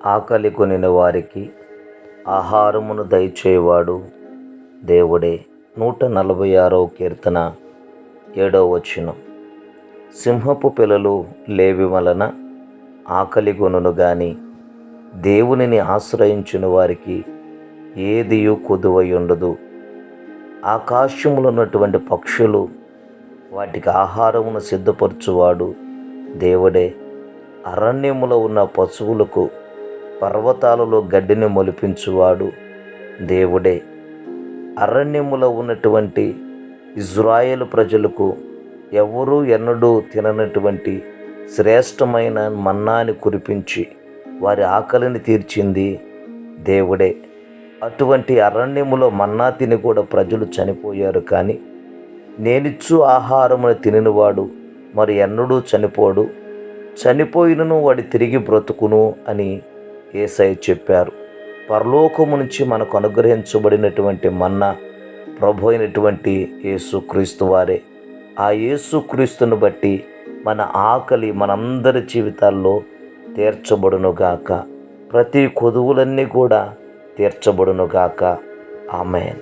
ఆకలి కొనిన వారికి ఆహారమును దయచేవాడు దేవుడే. 146వ కీర్తన 7వ వచనం. సింహపు పిల్లలు లేవి వలన ఆకలి కొనును గాని దేవునిని ఆశ్రయించిన వారికి ఏదియు కొదువై ఉండదు. ఆకాశములో ఉన్నటువంటి పక్షులు వాటికి ఆహారమును సిద్ధపరచువాడు దేవుడే. అరణ్యములో ఉన్న పశువులకు పర్వతాలలో గడ్డిని మొలిపించువాడు దేవుడే. అరణ్యములో ఉన్నటువంటి ఇజ్రాయేలు ప్రజలకు ఎవరూ ఎన్నడూ తిననటువంటి శ్రేష్టమైన మన్నాని కురిపించి వారి ఆకలిని తీర్చింది దేవుడే. అటువంటి అరణ్యములో మన్నా తిని కూడా ప్రజలు చనిపోయారు. కానీ నేనిచ్చు ఆహారమును తినినవాడు మరి ఎన్నడూ చనిపోడు, చనిపోయినను వాడి తిరిగి బ్రతుకును అని యేసయ్య చెప్పారు. పరలోకము నుంచి మనకు అనుగ్రహించబడినటువంటి మన్నా ప్రభు అయినటువంటి యేసుక్రీస్తు వారే. ఆ యేసుక్రీస్తును బట్టి మన ఆకలి మనందరి జీవితాల్లో తీర్చబడునుగాక. ప్రతి కొదువులన్నీ కూడా తీర్చబడునుగాక. ఆమేన్.